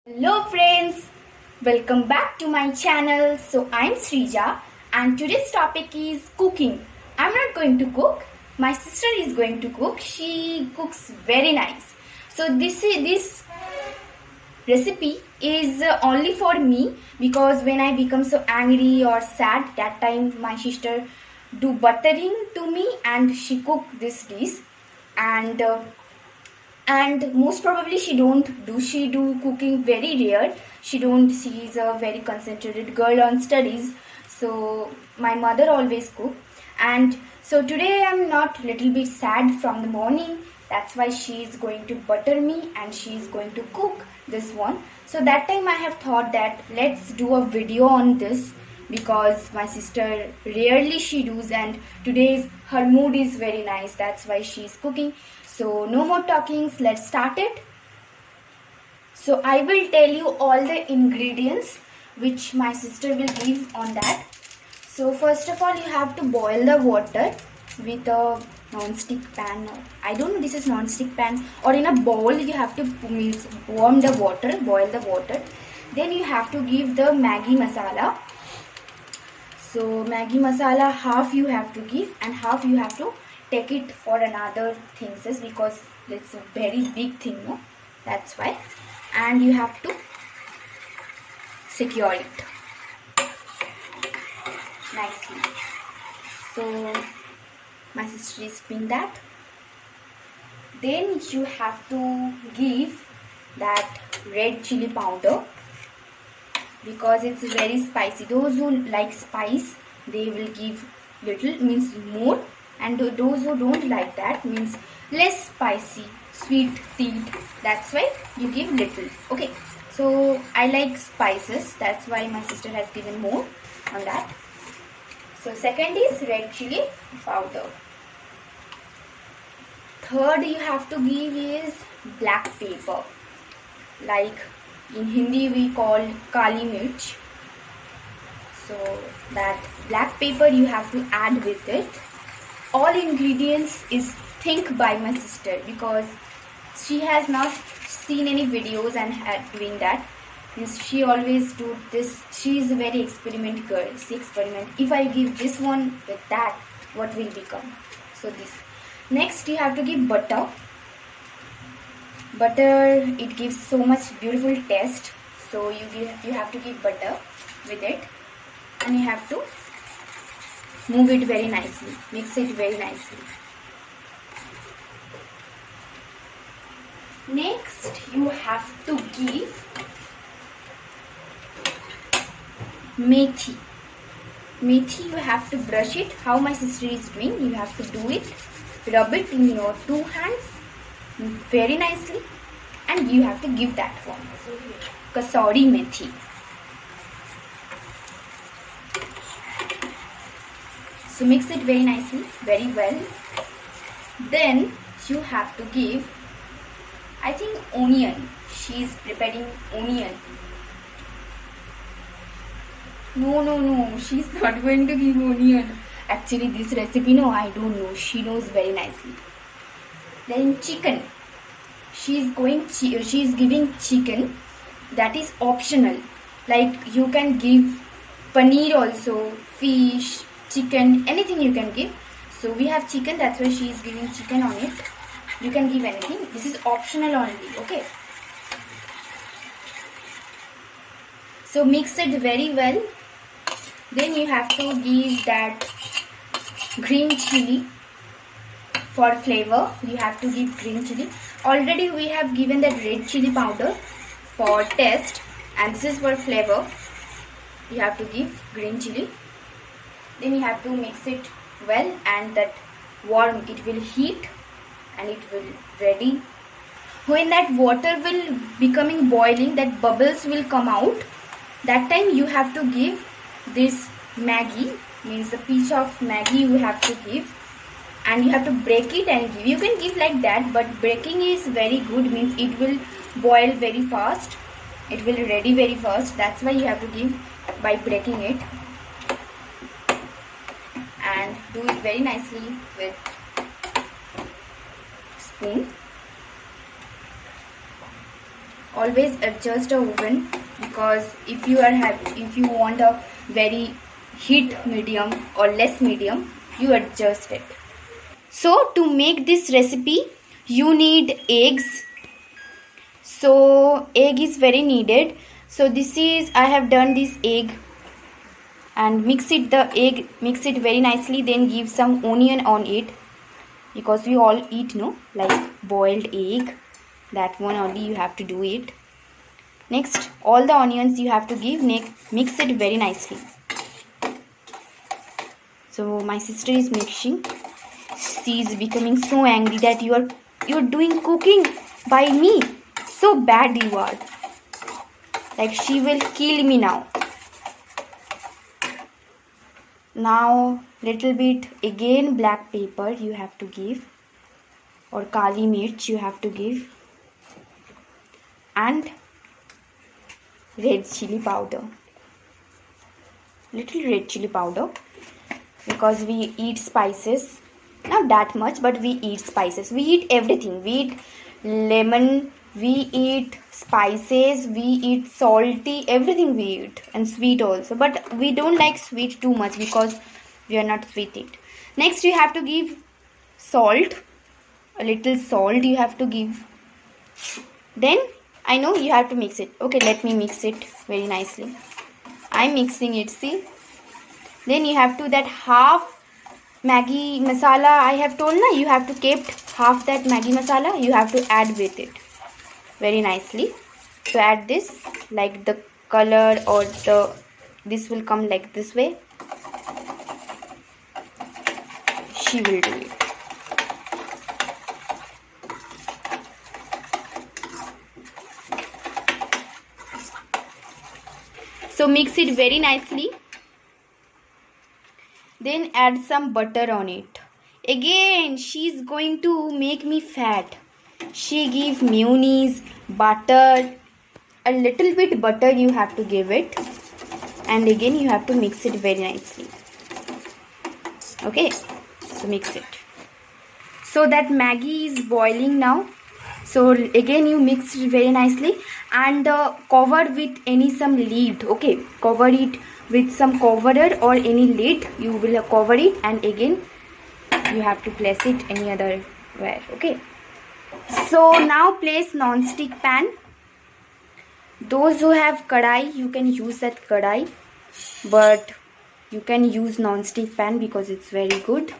Hello friends, welcome back to my channel. So I'm Srija and today's topic is cooking. I'm not going to cook. My sister is going to cook. She cooks very nice. So this recipe is only for me because when I become so angry or sad, that time my sister do buttering to me and she cook this dish and most probably she do cooking very rare. She is a very concentrated girl on studies, so my mother always cook. And so today I'm not little bit sad from the morning. That's why she is going to butter me and she is going to cook this one. So that time I have thought that let's do a video on this because my sister rarely she does, and today's her mood is very nice. That's why she is cooking. So no more talkings, let's start it. So I will tell you all the ingredients which my sister will give on that. So first of all, you have to boil the water with a non-stick pan. I don't know, this is non-stick pan, or in a bowl you have to warm the water, boil the water. Then you have to give the Maggi masala. So Maggi masala half you have to give and half you have to take it for another things because it's a very big thing, no? That's why. And you have to secure it nicely. So my sister is doing that. Then you have to give that red chili powder because it's very spicy. Those who like spice, they will give little, means more, and those who don't like that means less spicy, sweet, that's why you give little. Okay, so I like spices, that's why my sister has given more on that. So second is red chili powder. Third you have to give is black pepper, like in Hindi we call kali mirch. So that black pepper you have to add with it. All ingredients is think by my sister because she has not seen any videos and doing that. She always do this. She is a very experiment girl. She experiment. If I give this one with that, what will become? So this. Next you have to give butter. Butter, it gives so much beautiful taste. So you have to give butter with it, and you have to move it very nicely, mix it very nicely. Next you have to give methi. Methi you have to brush it. How my sister is doing, you have to do it, rub it in your two hands very nicely, and you have to give that one. Kasuri methi. So mix it very nicely, very well. Then you have to give, I think, onion. She is preparing onion. No, she is not going to give onion. Actually this recipe, no, I don't know. She knows very nicely. Then chicken. She is giving chicken. That is optional. Like you can give paneer also, fish, chicken, anything you can give. So we have chicken, that's why she is giving chicken on it. You can give anything. This is optional only. Okay. So mix it very well. Then you have to give that green chili for flavor. You have to give green chili. Already we have given that red chili powder for taste, and this is for flavor. You have to give green chili. Then you have to mix it well, and that warm, it will heat and it will ready. When that water will becoming boiling, that bubbles will come out. That time you have to give this Maggi, means the piece of Maggi you have to give, and you have to break it and give. You can give like that, but breaking is very good, means it will boil very fast. It will ready very fast. That's why you have to give by breaking it. And do it very nicely with spoon. always adjust the oven, because if you want a very heat medium or less medium, you adjust it. So to make this recipe you need eggs. So egg is very needed. So this is, I have done this egg and mix it very nicely, then give some onion on it, because we all eat, no, like boiled egg, that one only you have to do it. Next, all the onions you have to give, mix it very nicely. So my sister is mixing. She is becoming so angry that you're doing cooking by me. So bad you are. Like she will kill me now. Now little bit again black pepper you have to give, or kali mirch you have to give, and red chili powder, little red chili powder, because we eat spices, not that much, but we eat spices, we eat everything, we eat lemon, we eat spices, we eat salty, everything we eat, and sweet also, but we don't like sweet too much because we are not sweet eat. Next you have to give salt, a little salt you have to give. Then I know you have to mix it. Okay, let me mix it very nicely. I'm mixing it, see. Then you have to, that half Maggi masala I have told na, you have to keep half that Maggi masala, you have to add with it very nicely. So add this, like the color or this will come like this way. She will do it. So mix it very nicely. Then add some butter on it. Again, she's going to make me fat. She give mayonnaise, butter, a little bit butter you have to give it. And again you have to mix it very nicely. Okay, so mix it. So that Maggi is boiling now. So again you mix it very nicely and cover with some lid. Okay, cover it with some coverer or any lid. You will cover it, and again you have to place it any other where. Okay. So now place non-stick pan. Those who have kadai, you can use that kadai, but you can use non-stick pan because it's very good.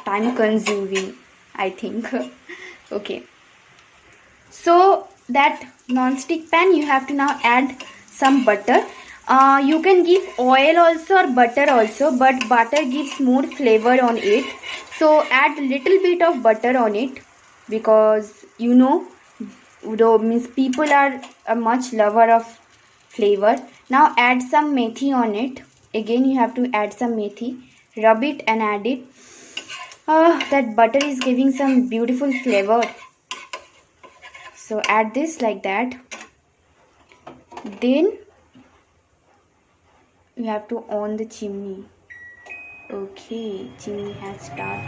Time consuming, I think. Okay. So that non-stick pan, you have to now add some butter. You can give oil also or butter also, but butter gives more flavor on it. So add little bit of butter on it, because you know, means people are a much lover of flavor. Now add some methi on it. Again you have to add some methi, rub it and add it. That butter is giving some beautiful flavor. So add this like that. Then you have to on the chimney. Okay, chimney has started.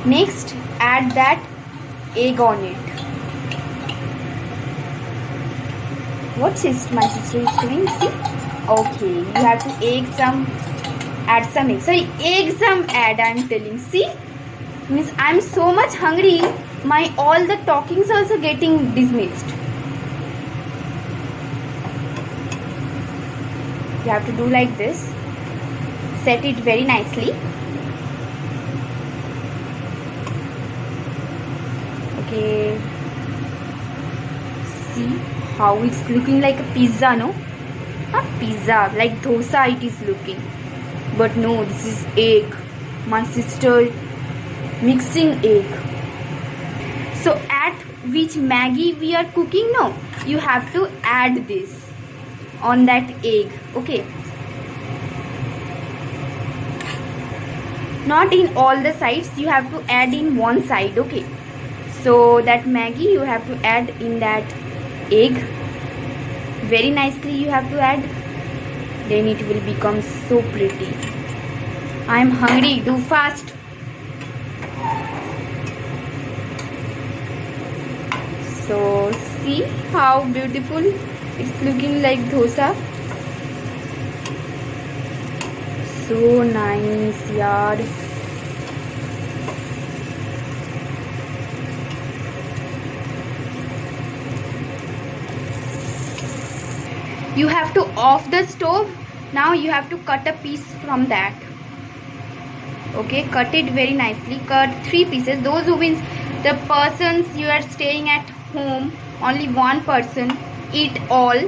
Next, add that egg on it. What my sister is doing? See? Okay, you have to add some egg. Sorry, egg some add, I'm telling. See? Means I'm so much hungry. My all the talkings also getting dismissed. You have to do like this. Set it very nicely. Okay. See how it's looking like a pizza, no? Not pizza, like dosa it is looking. But no, this is egg. My sister mixing egg. So at which Maggi we are cooking, no? You have to add this on that egg. Okay. Not in all the sides, you have to add in one side. Okay. So that Maggi you have to add in that egg. Very nicely you have to add. Then it will become so pretty. I am hungry. Do fast. So See how beautiful it's looking, like dosa. So nice, yaar. You have to off the stove. Now you have to cut a piece from that. Okay, cut it very nicely. Cut 3 pieces. Those who means the persons you are staying at home, only one person eat all.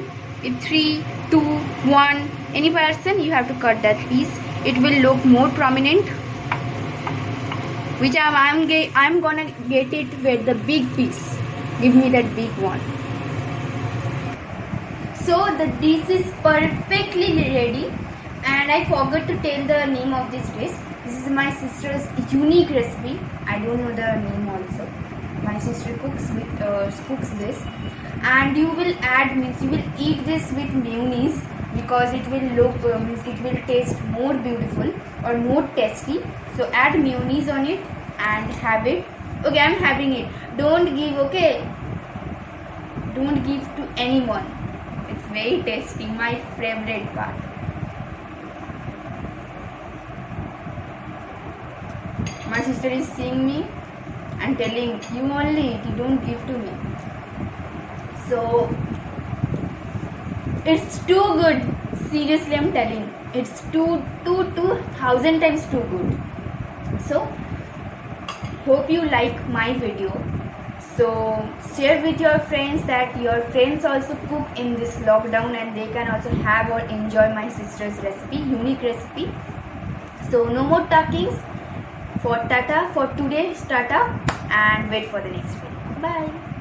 If 3, 2, 1, any person, you have to cut that piece. It will look more prominent. Which I'm gonna get it with the big piece. Give me that big one. So the dish is perfectly ready, and I forgot to tell the name of this dish. This is my sister's unique recipe. I don't know the name also. My sister cooks this, and you will eat this with mayonnaise, because it will it will taste more beautiful or more tasty. So add mayonnaise on it and have it. Okay, I'm having it. Don't give, okay? Don't give to anyone. It's very tasty, my favorite part. My sister is seeing me and telling, you only eat, you don't give to me. So it's too good. Seriously, I'm telling. It's 2,000 times too good. So hope you like my video. So share with your friends, that your friends also cook in this lockdown and they can also have or enjoy my sister's recipe, unique recipe. So no more talkings. For today, tata, and wait for the next video. Bye.